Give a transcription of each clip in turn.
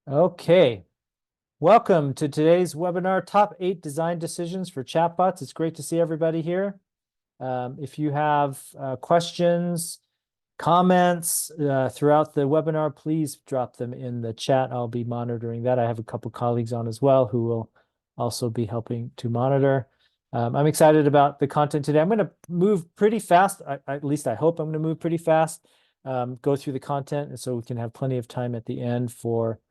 Okay, welcome to today's webinar, Top 8 Design Decisions for Chatbots. It's great to see everybody here. If you have questions, comments throughout the webinar, please drop them in the chat. I'll be monitoring that. I have a couple colleagues on as well who will also be helping to monitor. I'm excited about the content today. I'm going to move pretty fast. At least I hope I'm going to move pretty fast, go through the content, and so we can have plenty of time at the end for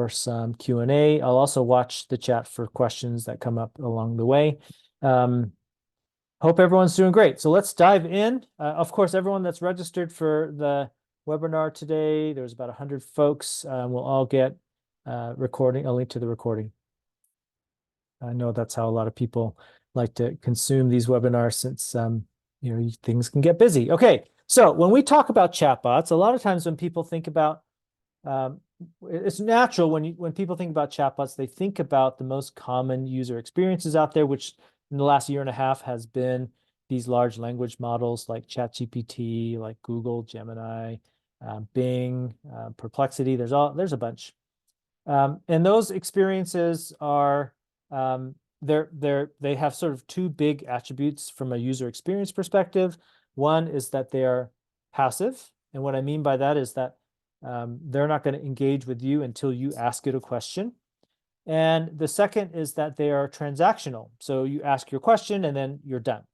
some Q&A. I'll also watch the chat for questions that come up along the way. Hope everyone's doing great. So let's dive in. Of course, everyone that's registered for the webinar today, there's about 100 folks. We'll all get a link to the recording. I know that's how a lot of people like to consume these webinars since things can get busy. Okay, so when we talk about chatbots, a lot of times when people think about it's natural when people think about chatbots, they think about the most common user experiences out there, which in the last year and a half has been these large language models like ChatGPT, like Google, Gemini, Bing, Perplexity. There's a bunch, and those experiences are they have sort of two big attributes from a user experience perspective. One is that they are passive, and what I mean by that is that they're not going to engage with you until you ask it a question. And the second is that they are transactional. So you ask your question and then you're done.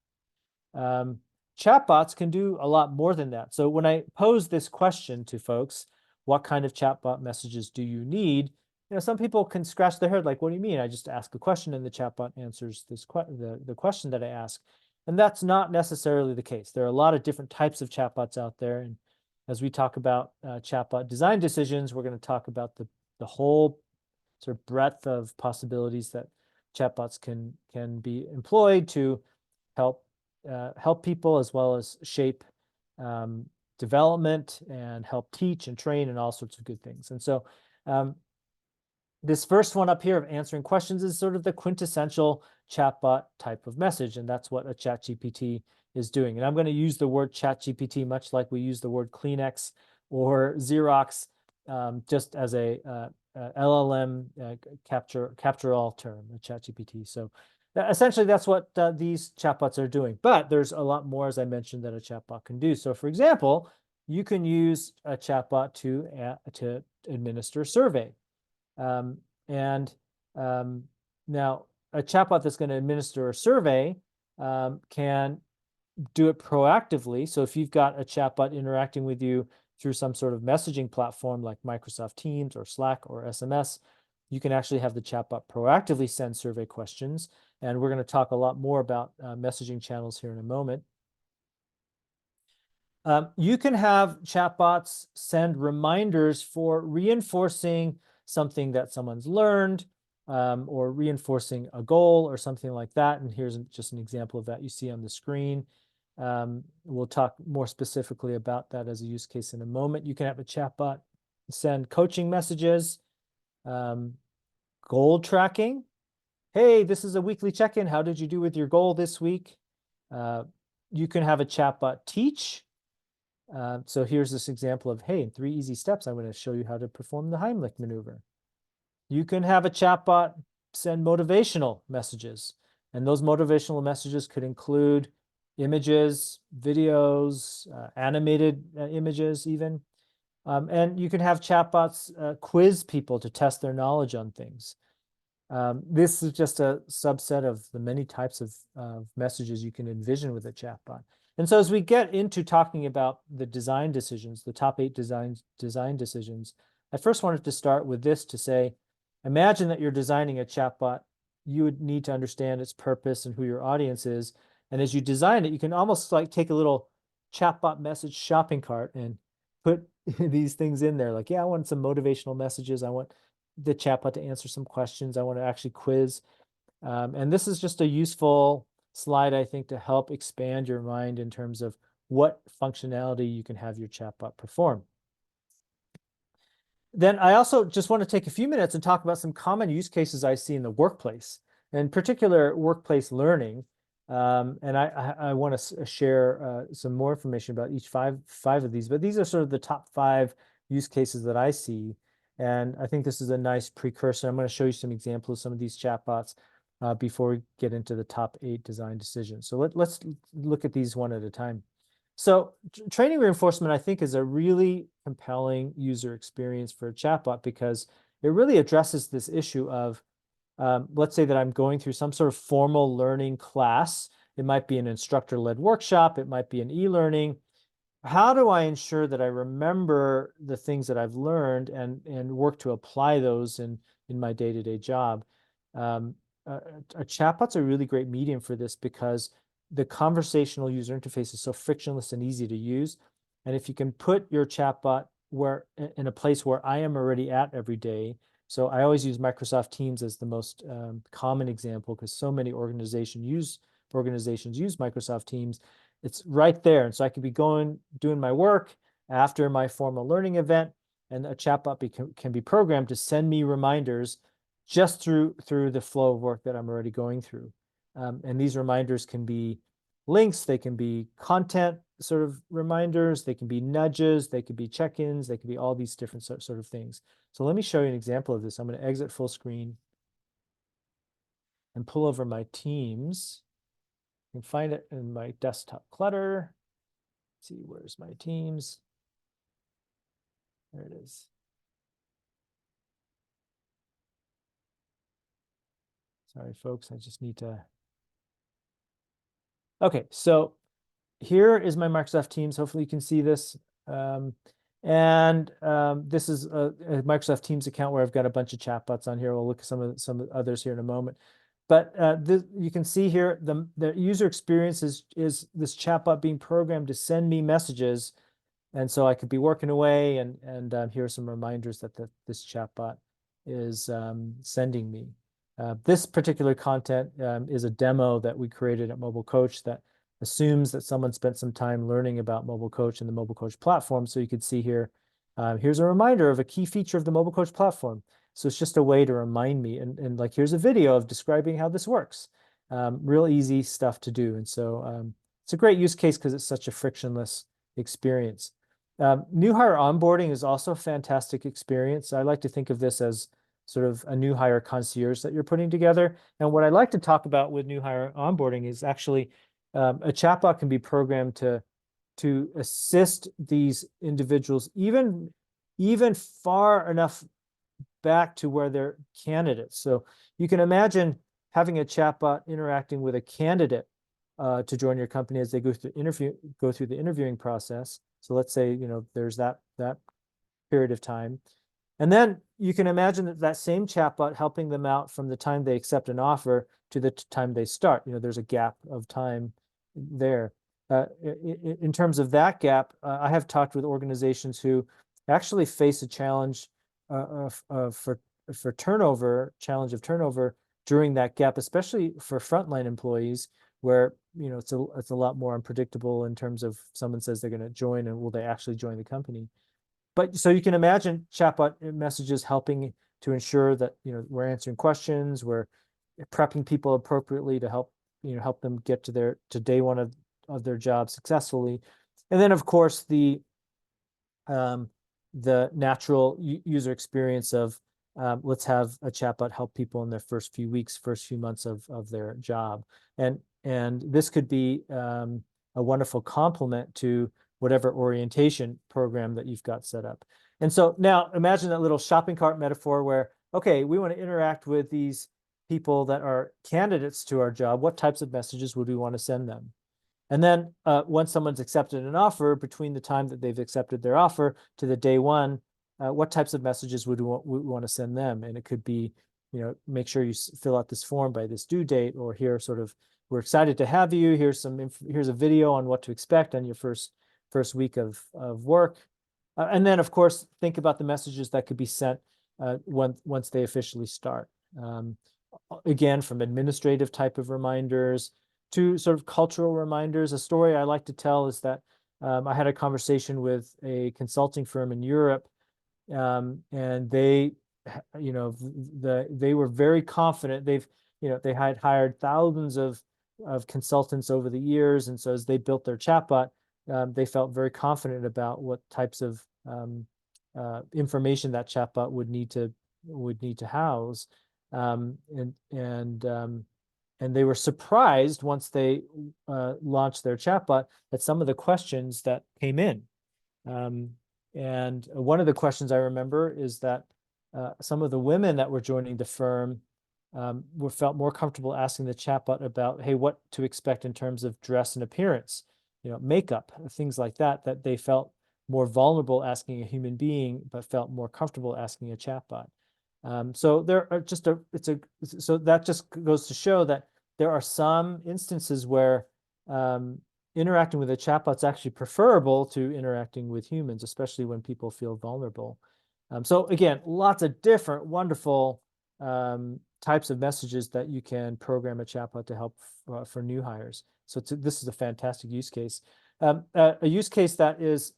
Chatbots can do a lot more than that. So when I pose this question to folks, what kind of chatbot messages do you need? Some people can scratch their head like, what do you mean? I just ask a question and the chatbot answers the question that I ask. And that's not necessarily the case. There are a lot of different types of chatbots out there. And as we talk about chatbot design decisions, we're going to talk about the whole sort of breadth of possibilities that chatbots can be employed to help people, as well as shape development and help teach and train and all sorts of good things. And so this first one up here of answering questions is sort of the quintessential chatbot type of message, and that's what a ChatGPT is doing. And I'm going to use the word ChatGPT much like we use the word Kleenex or Xerox, just as a LLM capture-all term, a ChatGPT. So essentially, that's what these chatbots are doing. But there's a lot more, as I mentioned, that a chatbot can do. So, for example, you can use a chatbot to administer a survey. Now, a chatbot that's going to administer a survey can do it proactively. So if you've got a chatbot interacting with you through some sort of messaging platform like Microsoft Teams or Slack or SMS, you can actually have the chatbot proactively send survey questions. And we're going to talk a lot more about messaging channels here in a moment. You can have chatbots send reminders for reinforcing something that someone's learned, or reinforcing a goal or something like that. And here's just an example of that you see on the screen. We'll talk more specifically about that as a use case in a moment. You can have a chatbot send coaching messages, goal tracking. Hey, this is a weekly check-in. How did you do with your goal this week? You can have a chatbot teach. So here's this example of, hey, in 3 easy steps, I'm going to show you how to perform the Heimlich maneuver. You can have a chatbot send motivational messages, and those motivational messages could include images, videos, animated images even. And you can have chatbots quiz people to test their knowledge on things. This is just a subset of the many types of messages you can envision with a chatbot. And so as we get into talking about the design decisions, the top 8 design decisions, I first wanted to start with this to say, imagine that you're designing a chatbot. You would need to understand its purpose and who your audience is. And as you design it, you can almost like take a little chatbot message shopping cart and put these things in there. Like, yeah, I want some motivational messages. I want the chatbot to answer some questions. I want to actually quiz. And this is just a useful slide, I think, to help expand your mind in terms of what functionality you can have your chatbot perform. Then I also just want to take a few minutes and talk about some common use cases I see in the workplace, in particular workplace learning. And I want to share some more information about each five of these, but these are sort of the top 5 use cases that I see. And I think this is a nice precursor. I'm going to show you some examples of some of these chatbots before we get into the top 8 design decisions. So let's look at these one at a time. So training reinforcement, I think, is a really compelling user experience for a chatbot because it really addresses this issue of, let's say that I'm going through some sort of formal learning class. It might be an instructor-led workshop. It might be an e-learning. How do I ensure that I remember the things that I've learned and work to apply those in my day-to-day job? A chatbot's a really great medium for this because the conversational user interface is so frictionless and easy to use. And if you can put your chatbot in a place where I am already at every day. So I always use Microsoft Teams as the most common example because so many organizations use Microsoft Teams. It's right there. And so I could be doing my work after my formal learning event, and a chatbot can be programmed to send me reminders just through the flow of work that I'm already going through. And these reminders can be links, they can be content sort of reminders, they can be nudges, they could be check-ins, they could be all these different sort of things. So let me show you an example of this. I'm going to exit full screen and pull over my Teams. You can find it in my desktop clutter. Let's see, where's my Teams? There it is. Sorry, folks, I just need to. Okay, so here is my Microsoft Teams. Hopefully you can see this. This is a Microsoft Teams account where I've got a bunch of chatbots on here. We'll look at some others here in a moment. But you can see here the user experience is this chatbot being programmed to send me messages, and so I could be working away, and here are some reminders that this chatbot is sending me. This particular content is a demo that we created at Mobile Coach that assumes that someone spent some time learning about Mobile Coach and the Mobile Coach platform. So you could see here, here's a reminder of a key feature of the Mobile Coach platform. So it's just a way to remind me. And like, here's a video of describing how this works. Real easy stuff to do. And so it's a great use case because it's such a frictionless experience. New hire onboarding is also a fantastic experience. I like to think of this as sort of a new hire concierge that you're putting together. And what I like to talk about with new hire onboarding is actually a chatbot can be programmed to assist these individuals even far enough back to where they're candidates. So you can imagine having a chatbot interacting with a candidate to join your company as they go through the interviewing process. So let's say, there's that period of time. And then you can imagine that same chatbot helping them out from the time they accept an offer to the time they start. There's a gap of time there. In terms of that gap, I have talked with organizations who actually face a challenge for challenge of turnover during that gap, especially for frontline employees, where it's a lot more unpredictable in terms of someone says they're going to join and will they actually join the company. But so you can imagine chatbot messages helping to ensure that we're answering questions, we're prepping people appropriately to help them get to day one of their job successfully. And then of course the natural user experience of let's have a chatbot help people in their first few weeks, first few months of their job. And this could be a wonderful complement to whatever orientation program that you've got set up. And so now imagine that little shopping cart metaphor where, okay, we want to interact with these people that are candidates to our job. What types of messages would we want to send them? And then once someone's accepted an offer, between the time that they've accepted their offer to the day one, what types of messages would we want to send them? And it could be, make sure you fill out this form by this due date, or here sort of, we're excited to have you. Here's a video on what to expect on your first week of work. And then of course, think about the messages that could be sent once they officially start. Again, from administrative type of reminders to sort of cultural reminders. A story I like to tell is that I had a conversation with a consulting firm in Europe, and they, they were very confident. They had hired thousands of consultants over the years, and so as they built their chatbot, they felt very confident about what types of information that chatbot would need to house. And they were surprised once they launched their chatbot at some of the questions that came in. And one of the questions I remember is that some of the women that were joining the firm felt more comfortable asking the chatbot about, hey, what to expect in terms of dress and appearance, makeup, things like that, that they felt more vulnerable asking a human being, but felt more comfortable asking a chatbot. So there are just so that just goes to show that there are some instances where interacting with a chatbot is actually preferable to interacting with humans, especially when people feel vulnerable. So again, lots of different wonderful types of messages that you can program a chatbot to help for new hires. So this is a fantastic use case. A use case that is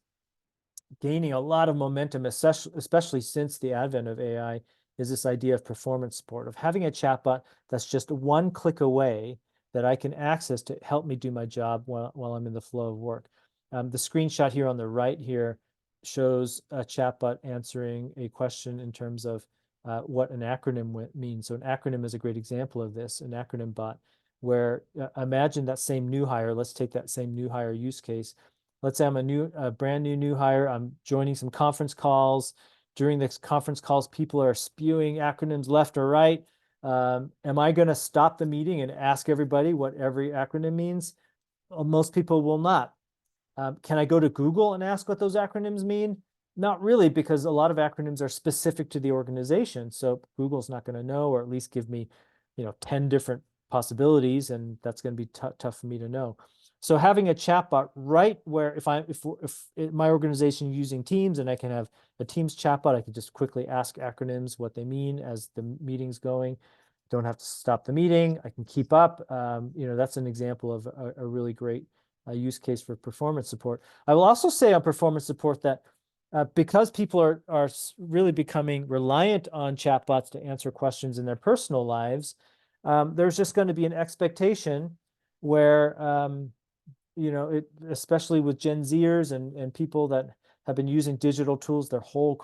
gaining a lot of momentum, especially since the advent of AI, is this idea of performance support, of having a chatbot that's just one click away that I can access to help me do my job while I'm in the flow of work. The screenshot here on the right here shows a chatbot answering a question in terms of what an acronym means. So an acronym is a great example of this, an acronym bot, where imagine that same new hire. Let's take that same new hire use case. Let's say I'm a brand new hire. I'm joining some conference calls. During this conference calls, people are spewing acronyms left or right. Am I going to stop the meeting and ask everybody what every acronym means? Well, most people will not. Can I go to Google and ask what those acronyms mean? Not really, because a lot of acronyms are specific to the organization. So Google's not going to know, or at least give me, 10 different possibilities, and that's going to be tough for me to know. So having a chatbot right where if my organization is using Teams and I can have a Teams chatbot, I can just quickly ask acronyms, what they mean as the meeting's going. Don't have to stop the meeting. I can keep up. That's an example of a really great use case for performance support. I will also say on performance support that because people are really becoming reliant on chatbots to answer questions in their personal lives, there's just going to be an expectation where especially with Gen Zers and people that have been using digital tools their whole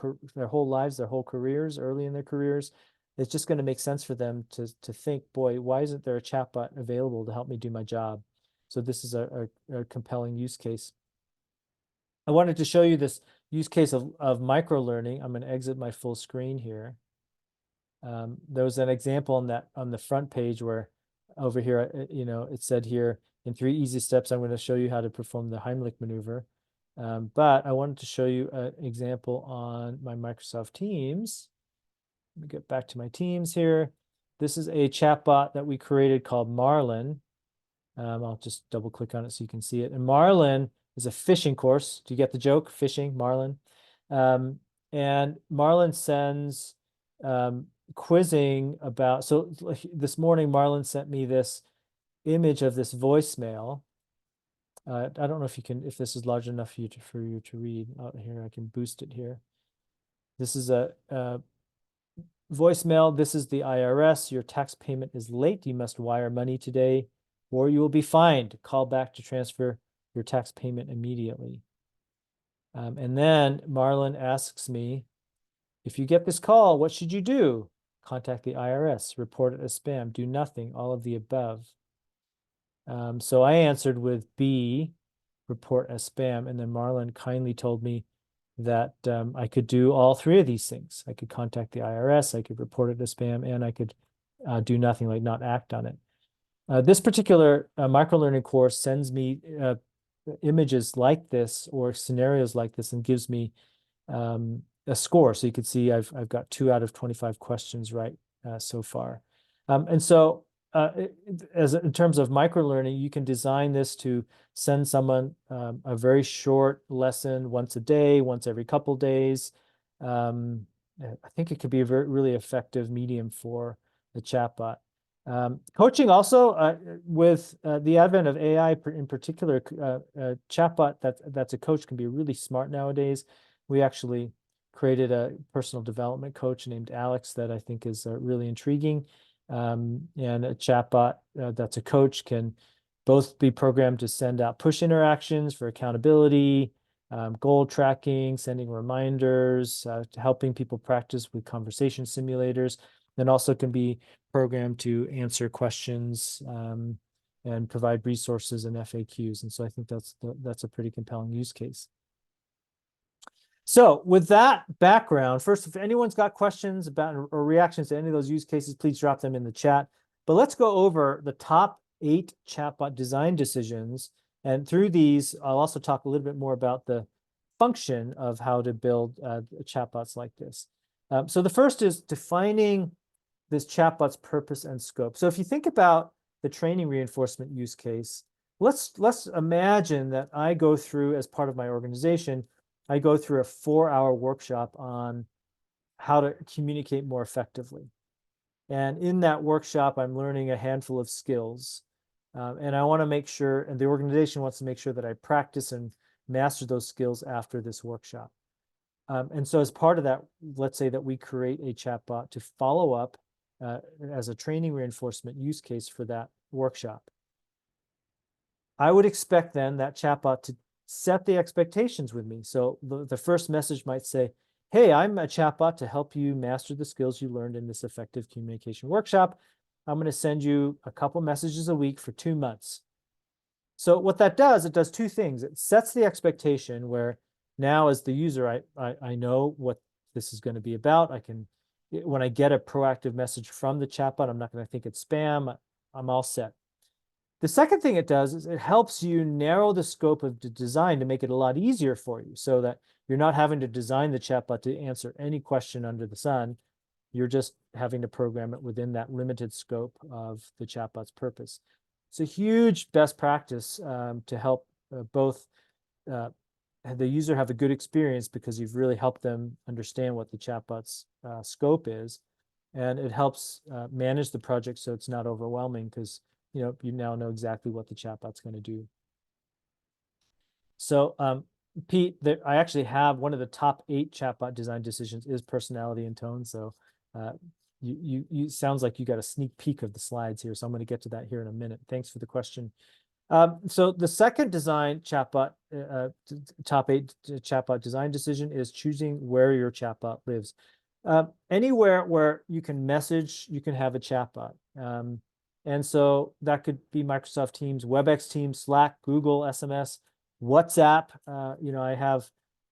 lives, their whole careers, early in their careers, it's just going to make sense for them to think, boy, why isn't there a chatbot available to help me do my job? So this is a compelling use case. I wanted to show you this use case of micro-learning. I'm going to exit my full screen here. There was an example on the front page where over here, it said here, in 3 easy steps, I'm going to show you how to perform the Heimlich maneuver. But I wanted to show you an example on my Microsoft Teams. Let me get back to my Teams here. This is a chatbot that we created called Marlin. I'll just double click on it so you can see it. And Marlin is a fishing course. Do you get the joke? Fishing, Marlin. And Marlin sends quizzing about, so this morning Marlin sent me this image of this voicemail. I don't know if this is large enough for you to read. Here, I can boost it here. This is a voicemail. This is the IRS. Your tax payment is late. You must wire money today, or you will be fined. Call back to transfer your tax payment immediately. And then Marlin asks me, if you get this call, what should you do? Contact the IRS, report it as spam, do nothing, all of the above. So I answered with B, report as spam, and then Marlin kindly told me that I could do all 3 of these things. I could contact the IRS, I could report it as spam, and I could do nothing, like not act on it. This particular microlearning course sends me images like this or scenarios like this and gives me a score. So you can see I've got 2 out of 25 questions right so far. And so in terms of microlearning, you can design this to send someone a very short lesson once a day, once every couple days. I think it could be a really effective medium for the chatbot. Coaching also, with the advent of AI in particular, a chatbot that's a coach can be really smart nowadays. We actually created a personal development coach named Alex that I think is really intriguing. And a chatbot that's a coach can both be programmed to send out push interactions for accountability, goal tracking, sending reminders, helping people practice with conversation simulators, and also can be programmed to answer questions and provide resources and FAQs. And so I think that's a pretty compelling use case. So with that background, first, if anyone's got questions about or reactions to any of those use cases, please drop them in the chat. But let's go over the top 8 chatbot design decisions. And through these, I'll also talk a little bit more about the function of how to build chatbots like this. So the first is defining this chatbot's purpose and scope. So if you think about the training reinforcement use case, let's imagine that I go through, as part of my organization, I go through a 4-hour workshop on how to communicate more effectively. And in that workshop, I'm learning a handful of skills. And I want to make sure, and the organization wants to make sure that I practice and master those skills after this workshop. And so as part of that, let's say that we create a chatbot to follow up as a training reinforcement use case for that workshop. I would expect then that chatbot to set the expectations with me. So the first message might say, hey, I'm a chatbot to help you master the skills you learned in this effective communication workshop. I'm going to send you a couple messages a week for 2 months. So what that does, it does 2 things. It sets the expectation where now as the user, I know what this is going to be about. When I get a proactive message from the chatbot, I'm not going to think it's spam. I'm all set. The second thing it does is it helps you narrow the scope of the design to make it a lot easier for you so that you're not having to design the chatbot to answer any question under the sun. You're just having to program it within that limited scope of the chatbot's purpose. It's a huge best practice to help both the user have a good experience because you've really helped them understand what the chatbot's scope is. And it helps manage the project so it's not overwhelming because you now know exactly what the chatbot's going to do. So Pete, I actually have one of the top 8 chatbot design decisions is personality and tone. So you sounds like you got a sneak peek of the slides here. So I'm going to get to that here in a minute. Thanks for the question. So the second design chatbot, top 8 chatbot design decision is choosing where your chatbot lives. Anywhere where you can message, you can have a chatbot. And so that could be Microsoft Teams, WebEx Teams, Slack, Google, SMS, WhatsApp.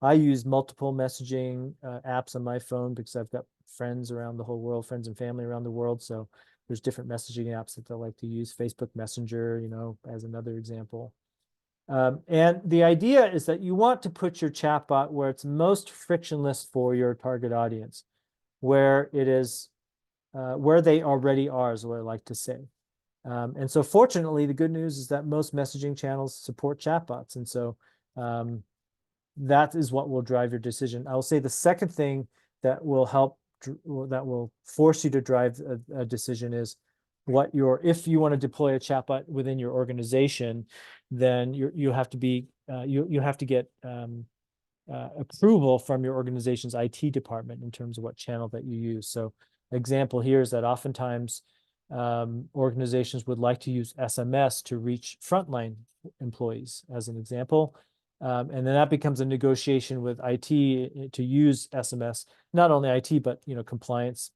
I use multiple messaging apps on my phone because I've got friends around the whole world, friends and family around the world. So there's different messaging apps that I like to use. Facebook Messenger, as another example. And the idea is that you want to put your chatbot where it's most frictionless for your target audience, where it is, where they already are, is what I like to say. And so fortunately, the good news is that most messaging channels support chatbots. And so that is what will drive your decision. I will say the second thing that will that will force you to drive a decision is if you want to deploy a chatbot within your organization, then you have to be, you have to get approval from your organization's IT department in terms of what channel that you use. So example here is that oftentimes organizations would like to use SMS to reach frontline employees, as an example. And then that becomes a negotiation with IT to use SMS, not only IT, but compliance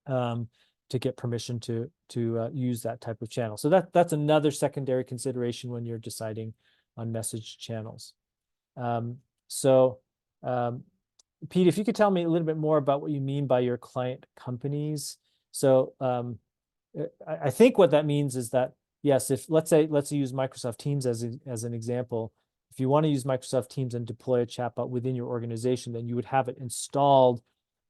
to get permission to use that type of channel. So that's another secondary consideration when you're deciding on message channels. Pete, if you could tell me a little bit more about what you mean by your client companies. So I think what that means is that, yes, if let's use Microsoft Teams as an example. If you want to use Microsoft Teams and deploy a chatbot within your organization, then you would have it installed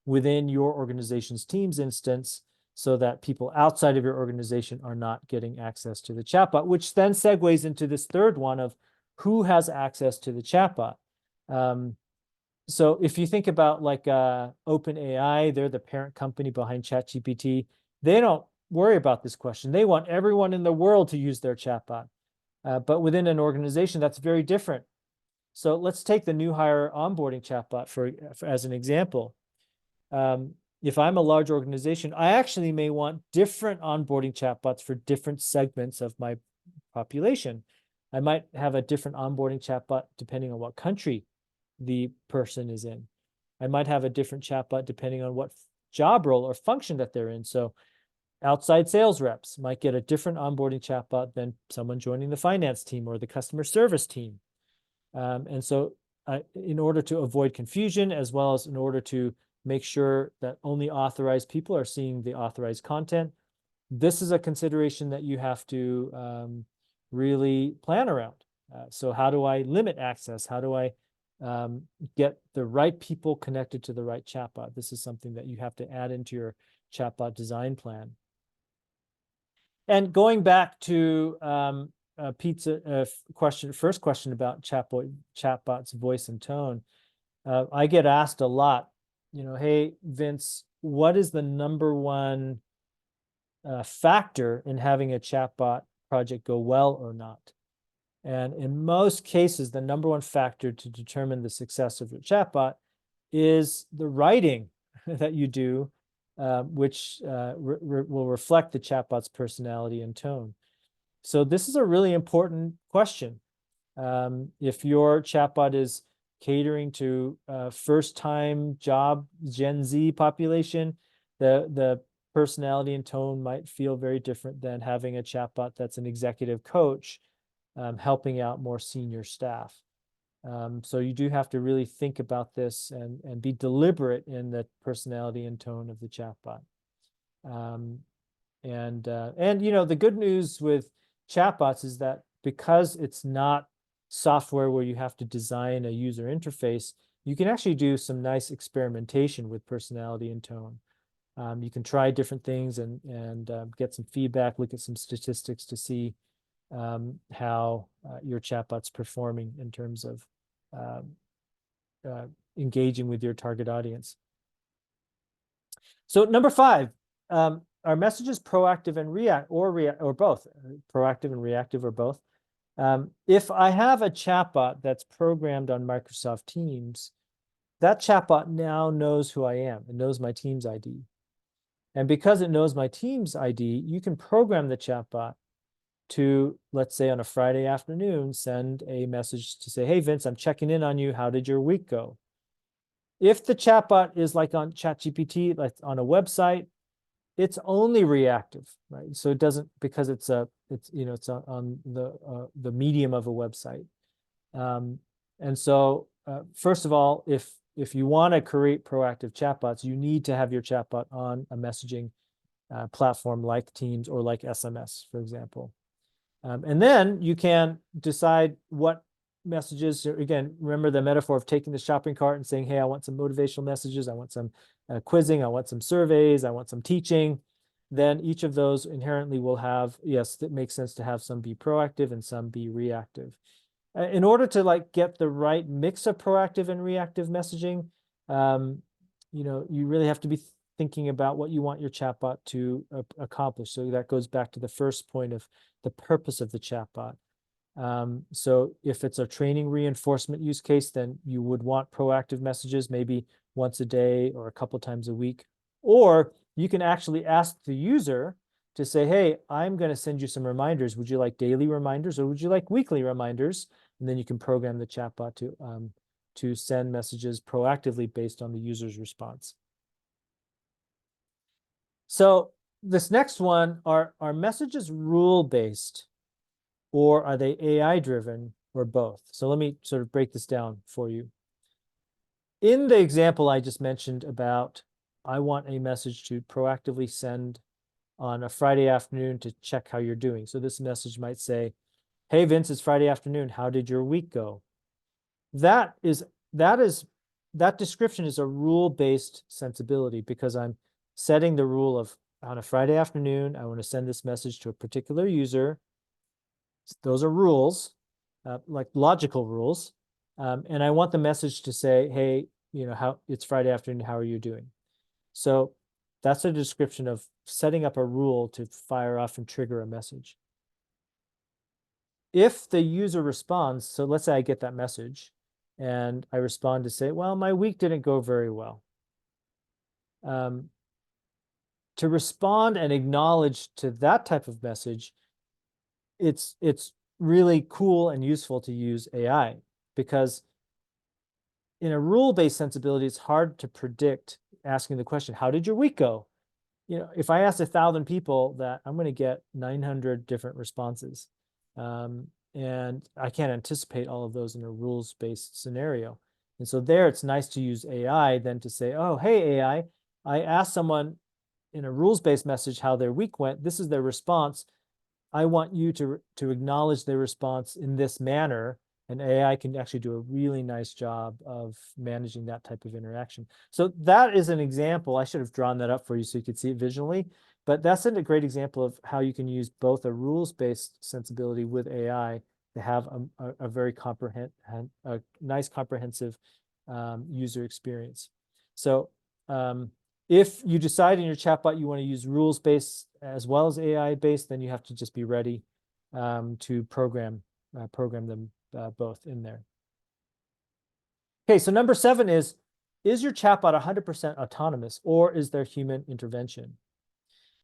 within your organization's Teams instance so that people outside of your organization are not getting access to the chatbot, which then segues into this third one of who has access to the chatbot. So if you think about like OpenAI, they're the parent company behind ChatGPT. They don't worry about this question. They want everyone in the world to use their chatbot. But within an organization, that's very different. So let's take the new hire onboarding chatbot for as an example. If I'm a large organization, I actually may want different onboarding chatbots for different segments of my population. I might have a different onboarding chatbot depending on what country the person is in. I might have a different chatbot depending on what job role or function that they're in. So outside sales reps might get a different onboarding chatbot than someone joining the finance team or the customer service team. And so in order to avoid confusion, as well as in order to make sure that only authorized people are seeing the authorized content, this is a consideration that you have to really plan around. So how do I limit access? How do I get the right people connected to the right chatbot? This is something that you have to add into your chatbot design plan. And going back to Pete's first question about chatbot's voice and tone, I get asked a lot, hey, Vince, what is the number one factor in having a chatbot project go well or not? And in most cases, the number one factor to determine the success of your chatbot is the writing that you do, which will reflect the chatbot's personality and tone. So this is a really important question. If your chatbot is catering to first-time job Gen Z population, the personality and tone might feel very different than having a chatbot that's an executive coach helping out more senior staff. So you do have to really think about this and be deliberate in the personality and tone of the chatbot. And the good news with chatbots is that because it's not software where you have to design a user interface, you can actually do some nice experimentation with personality and tone. You can try different things and get some feedback, look at some statistics to see how your chatbot's performing in terms of engaging with your target audience. So number 5, are messages proactive and or both? Proactive and reactive or both? If I have a chatbot that's programmed on Microsoft Teams, that chatbot now knows who I am. It knows my Teams ID. And because it knows my Teams ID, you can program the chatbot to, let's say on a Friday afternoon, send a message to say, hey, Vince, I'm checking in on you. How did your week go? If the chatbot is like on ChatGPT, like on a website, it's only reactive, right? So it doesn't, because it's on the medium of a website. And so first of all, if you want to create proactive chatbots, you need to have your chatbot on a messaging platform like Teams or like SMS, for example. And then you can decide what messages, again, remember the metaphor of taking the shopping cart and saying, hey, I want some motivational messages, I want some quizzing, I want some surveys, I want some teaching. Then each of those inherently will have, yes, that makes sense to have some be proactive and some be reactive. In order to get the right mix of proactive and reactive messaging, you really have to be thinking about what you want your chatbot to accomplish. So that goes back to the first point of the purpose of the chatbot. So if it's a training reinforcement use case, then you would want proactive messages, maybe once a day or a couple times a week. Or you can actually ask the user to say, hey, I'm going to send you some reminders. Would you like daily reminders or would you like weekly reminders? And then you can program the chatbot to send messages proactively based on the user's response. So this next one, are messages rule-based or are they AI-driven or both? So let me sort of break this down for you. In the example I just mentioned about, I want a message to proactively send on a Friday afternoon to check how you're doing. So this message might say, hey, Vince, it's Friday afternoon. How did your week go? That description is a rule-based sensibility because I'm setting the rule of, on a Friday afternoon, I want to send this message to a particular user. Those are rules, like logical rules. And I want the message to say, hey, it's Friday afternoon, how are you doing? So that's a description of setting up a rule to fire off and trigger a message. If the user responds, so let's say I get that message and I respond to say, well, my week didn't go very well. To respond and acknowledge to that type of message, it's really cool and useful to use AI, because in a rule-based sensibility, it's hard to predict asking the question, how did your week go? If I ask 1,000 people that, I'm going to get 900 different responses. And I can't anticipate all of those in a rules-based scenario. And so there, it's nice to use AI then to say, oh, hey, AI, I asked someone in a rules-based message how their week went. This is their response. I want you to acknowledge their response in this manner. And AI can actually do a really nice job of managing that type of interaction. So that is an example. I should have drawn that up for you so you could see it visually. But that's a great example of how you can use both a rules-based sensibility with AI to have a very nice comprehensive user experience. So if you decide in your chatbot you want to use rules-based as well as AI-based, then you have to just be ready to program them both in there. Okay, so number 7 is your chatbot 100% autonomous, or is there human intervention?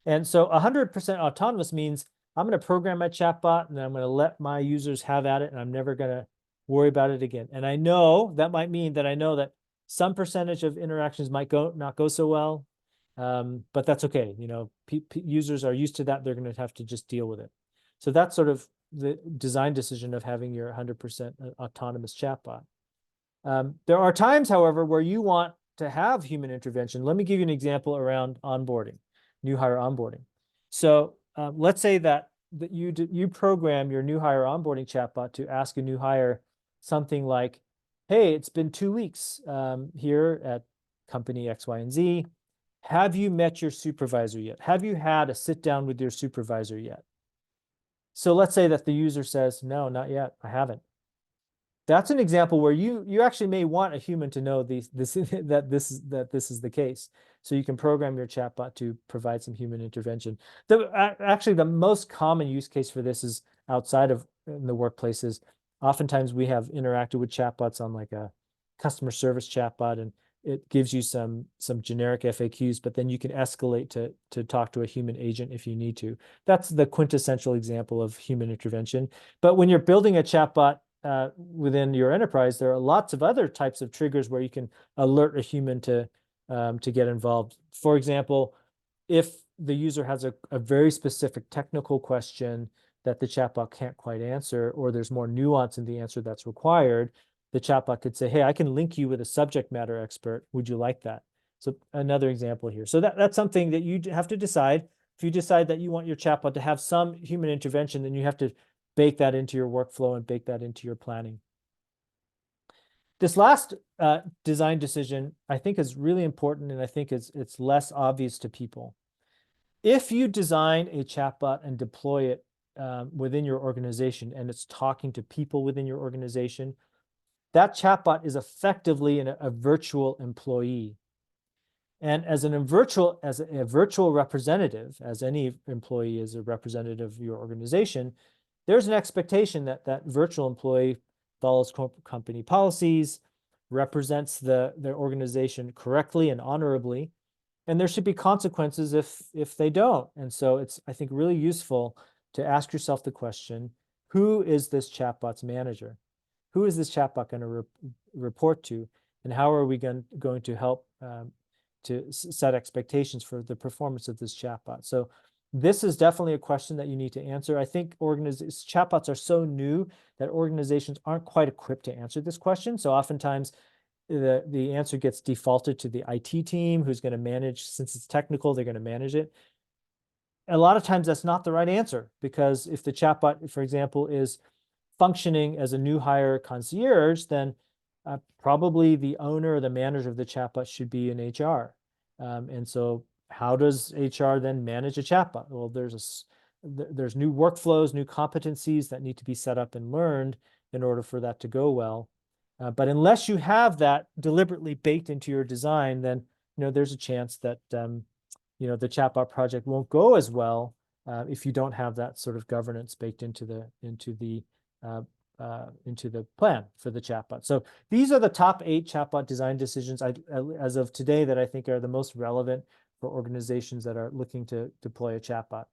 And so 100% autonomous means I'm going to program my chatbot and I'm going to let my users have at it, and I'm never going to worry about it again. And I know that might mean that I know that some percentage of interactions might not go so well, but that's okay. Users are used to that. They're going to have to just deal with it. So that's sort of the design decision of having your 100% autonomous chatbot. There are times, however, where you want to have human intervention. Let me give you an example around onboarding, new hire onboarding. So let's say that you program your new hire onboarding chatbot to ask a new hire something like, hey, it's been 2 weeks here at company X, Y, and Z. Have you met your supervisor yet? Have you had a sit down with your supervisor yet? So let's say that the user says, no, not yet, I haven't. That's an example where you actually may want a human to know this that this is the case. So you can program your chatbot to provide some human intervention. Actually, the most common use case for this is outside of in the workplaces. Oftentimes we have interacted with chatbots on like a customer service chatbot, and it gives you some generic FAQs, but then you can escalate to talk to a human agent if you need to. That's the quintessential example of human intervention. But when you're building a chatbot within your enterprise, there are lots of other types of triggers where you can alert a human to get involved. For example, if the user has a very specific technical question that the chatbot can't quite answer, or there's more nuance in the answer that's required, the chatbot could say, hey, I can link you with a subject matter expert. Would you like that? So another example here. So that's something that you have to decide. If you decide that you want your chatbot to have some human intervention, then you have to bake that into your workflow and bake that into your planning. This last design decision, I think, is really important, and I think it's less obvious to people. If you design a chatbot and deploy it within your organization, and it's talking to people within your organization, that chatbot is effectively a virtual employee. And as a virtual representative, as any employee is a representative of your organization, there's an expectation that that virtual employee follows company policies, represents their organization correctly and honorably, and there should be consequences if they don't. And so it's, I think, really useful to ask yourself the question, who is this chatbot's manager? Who is this chatbot going to report to? And how are we going to help to set expectations for the performance of this chatbot? So this is definitely a question that you need to answer. I think chatbots are so new that organizations aren't quite equipped to answer this question. So oftentimes the answer gets defaulted to the IT team, who's going to manage, since it's technical, they're going to manage it. A lot of times that's not the right answer, because if the chatbot, for example, is functioning as a new hire concierge, then probably the owner or the manager of the chatbot should be in HR. And so how does HR then manage a chatbot? Well, there's new workflows, new competencies that need to be set up and learned in order for that to go well. But unless you have that deliberately baked into your design, then there's a chance that the chatbot project won't go as well if you don't have that sort of governance baked into the plan for the chatbot. So these are the top 8 chatbot design decisions as of today that I think are the most relevant for organizations that are looking to deploy a chatbot.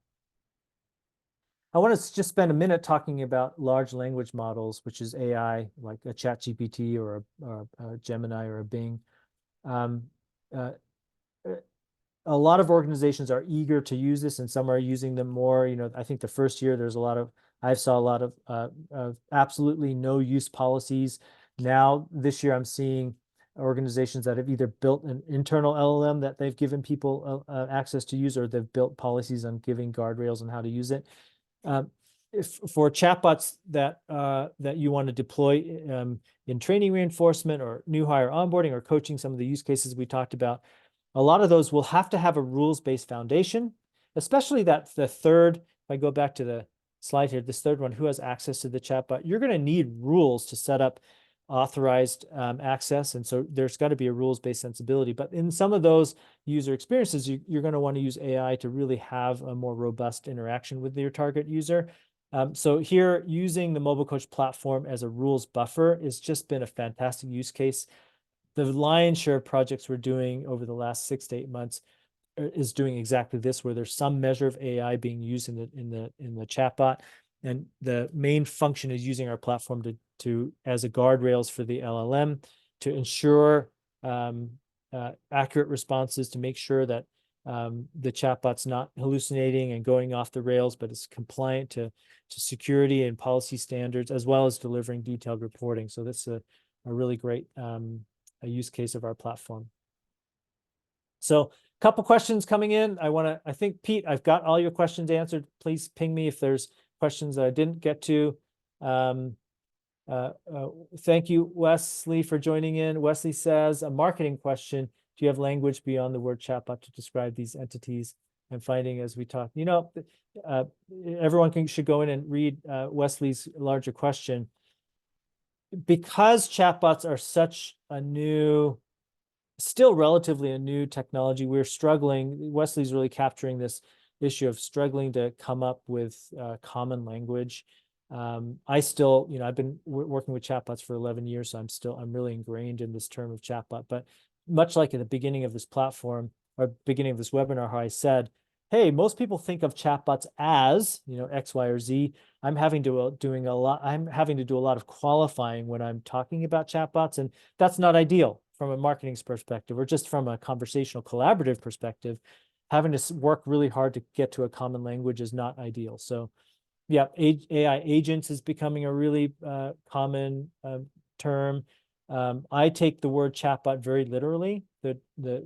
I want to just spend a minute talking about large language models, which is AI, like a ChatGPT or a Gemini or a Bing. Um, uh, a lot of organizations are eager to use this, and some are using them more. I think the first year I saw a lot of absolutely no use policies. Now this year I'm seeing organizations that have either built an internal LLM that they've given people access to use, or they've built policies on giving guardrails on how to use it. If for chatbots that you want to deploy in training reinforcement or new hire onboarding or coaching, some of the use cases we talked about, a lot of those will have to have a rules-based foundation, especially that the third, if I go back to the slide here, this third one, who has access to the chatbot, you're going to need rules to set up authorized access. And so there's got to be a rules-based sensibility. But in some of those user experiences, you're going to want to use AI to really have a more robust interaction with your target user. So here, using the Mobile Coach platform as a rules buffer has just been a fantastic use case. The lion's share of projects we're doing over the last 6 to 8 months is doing exactly this, where there's some measure of AI being used in the chatbot, and the main function is using our platform to as a guardrails for the LLM to ensure accurate responses, to make sure that the chatbot's not hallucinating and going off the rails, but it's compliant to security and policy standards, as well as delivering detailed reporting. So that's a really great a use case of our platform. So a couple questions coming in. I think, Pete, I've got all your questions answered. Please ping me if there's questions that I didn't get to. Thank you, Wesley, for joining in. Wesley says, a marketing question: do you have language beyond the word chatbot to describe these entities? And finding as we talk, everyone should go in and read Wesley's larger question. Because chatbots are such a still relatively a new technology, we're struggling. Wesley's really capturing this issue of struggling to come up with common language. I still, I've been working with chatbots for 11 years, so I'm really ingrained in this term of chatbot. But much like at the beginning of this platform or beginning of this webinar, how I said, hey, most people think of chatbots as, X, Y, or Z. I'm having to do a lot of qualifying when I'm talking about chatbots, and that's not ideal from a marketing perspective, or just from a conversational collaborative perspective. Having to work really hard to get to a common language is not ideal. So yeah, AI agents is becoming a really common term. I take the word chatbot very literally. The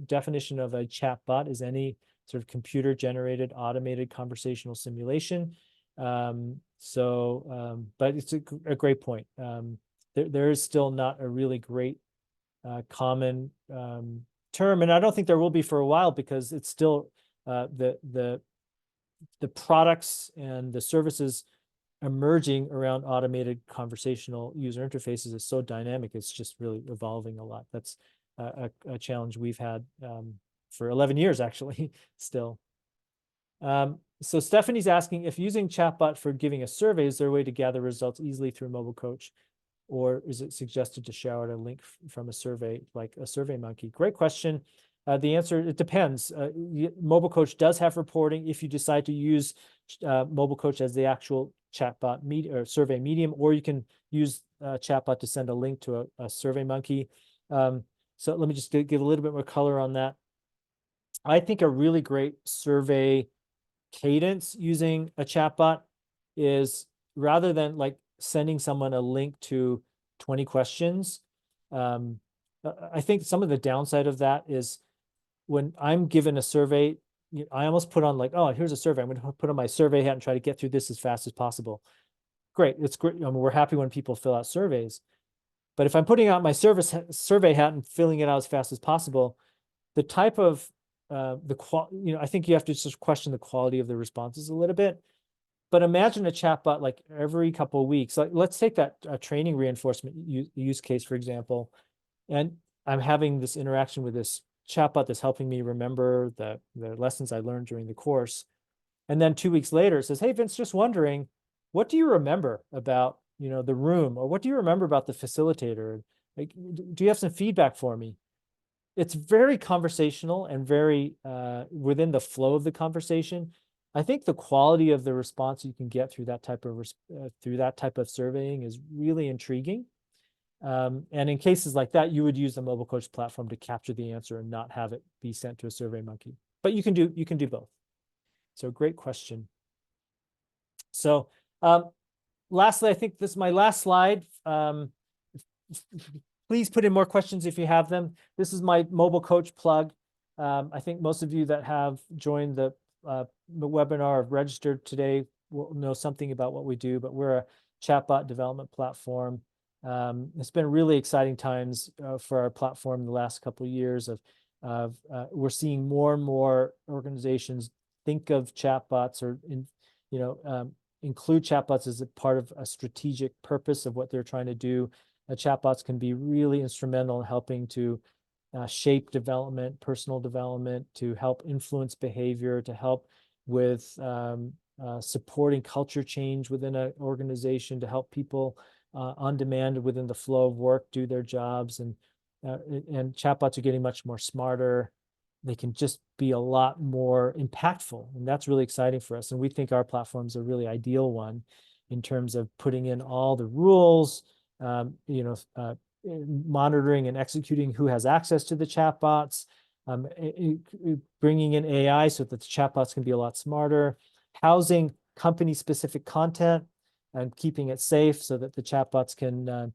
definition of a chatbot is any sort of computer-generated automated conversational simulation. But it's a great point. There is still not a really great common term, and I don't think there will be for a while, because it's still the products and the services emerging around automated conversational user interfaces is so dynamic. It's just really evolving a lot. That's a challenge we've had for 11 years, actually, still. So Stephanie's asking, if using chatbot for giving a survey, is there a way to gather results easily through Mobile Coach? Or is it suggested to shout out a link from a survey, like a Survey Monkey? Great question. The answer, it depends. Mobile Coach does have reporting if you decide to use Mobile Coach as the actual chatbot or survey medium, or you can use chatbot to send a link to a Survey Monkey. So let me just give a little bit more color on that. I think a really great survey cadence using a chatbot is, rather than like sending someone a link to 20 questions, I think some of the downside of that is, when I'm given a survey, I almost put on like, oh, here's a survey. I'm going to put on my survey hat and try to get through this as fast as possible. Great. It's great. We're happy when people fill out surveys. But if I'm putting out my survey hat and filling it out as fast as possible, the type of I think you have to just question the quality of the responses a little bit. But imagine a chatbot like every couple of weeks. Like, let's take that training reinforcement use case, for example. And I'm having this interaction with this chatbot that's helping me remember the lessons I learned during the course. And then 2 weeks later, it says, hey, Vince, just wondering, what do you remember about, the room? Or what do you remember about the facilitator? Like, do you have some feedback for me? It's very conversational and very within the flow of the conversation. I think the quality of the response you can get through that type of surveying is really intriguing. And in cases like that, you would use the mobile coach platform to capture the answer and not have it be sent to a survey monkey. But you can do both. So great question. So lastly, I think this is my last slide. Please put in more questions if you have them. This is my mobile coach plug. I think most of you that have joined the webinar or registered today will know something about what we do, but we're a chatbot development platform. It's been really exciting times for our platform the last couple of years of we're seeing more and more organizations think of chatbots or include chatbots as a part of a strategic purpose of what they're trying to do. Chatbots can be really instrumental in helping to shape development, personal development, to help influence behavior, to help with supporting culture change within an organization, to help people on demand within the flow of work do their jobs. And chatbots are getting much more smarter. They can just be a lot more impactful, and that's really exciting for us. And we think our platform's a really ideal one in terms of putting in all the rules, monitoring and executing who has access to the chatbots, bringing in AI so that the chatbots can be a lot smarter, housing company-specific content and keeping it safe so that the chatbots can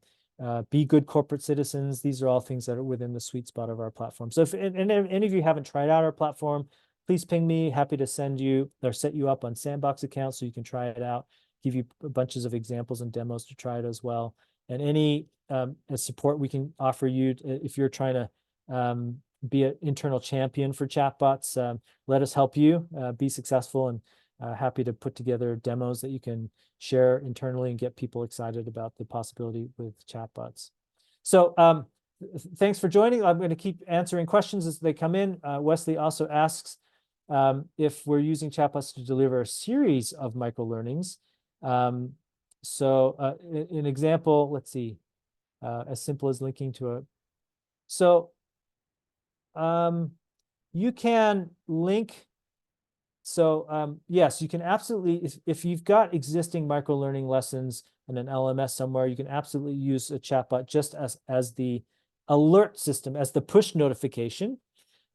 be good corporate citizens. These are all things that are within the sweet spot of our platform. So if any of you haven't tried out our platform, please ping me. Happy to send you or set you up on Sandbox accounts so you can try it out, give you bunches of examples and demos to try it as well. And any support we can offer you if you're trying to be an internal champion for chatbots, let us help you be successful, and happy to put together demos that you can share internally and get people excited about the possibility with chatbots. So thanks for joining. I'm going to keep answering questions as they come in. Wesley also asks if we're using chatbots to deliver a series of micro-learnings. So an example, let's see, as simple as linking to a, so you can link. So yes, you can absolutely, if you've got existing micro-learning lessons in an LMS somewhere, you can absolutely use a chatbot just as the alert system, as the push notification.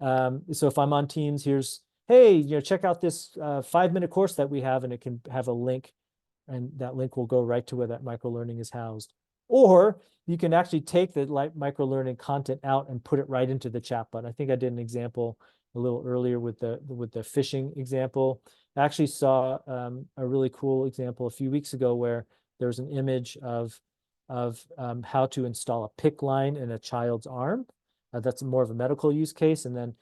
So if I'm on Teams, here's, hey, check out this 5-minute course that we have, and it can have a link, and that link will go right to where that micro-learning is housed. Or you can actually take the micro-learning content out and put it right into the chatbot. I think I did an example a little earlier with the phishing example. I actually saw a really cool example a few weeks ago where there was an image of how to install a PICC line in a child's arm. That's more of a medical use case. And then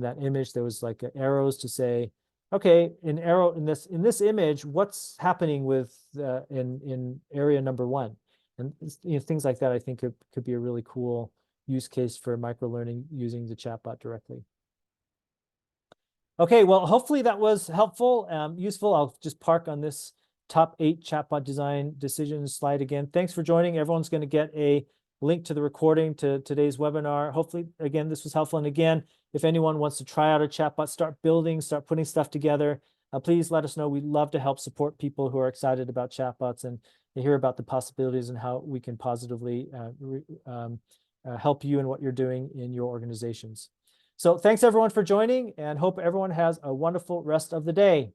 that image, there was like arrows to say, okay, in this image, what's happening with in area number 1? And things like that, I think could be a really cool use case for micro-learning using the chatbot directly. Okay, well, hopefully that was helpful, useful. I'll just park on this top 8 chatbot design decisions slide again. Thanks for joining. Everyone's going to get a link to the recording to today's webinar. Hopefully, again, this was helpful. And again, if anyone wants to try out a chatbot, start putting stuff together, please let us know. We'd love to help support people who are excited about chatbots and to hear about the possibilities and how we can positively help you in what you're doing in your organizations. So thanks everyone for joining, and hope everyone has a wonderful rest of the day.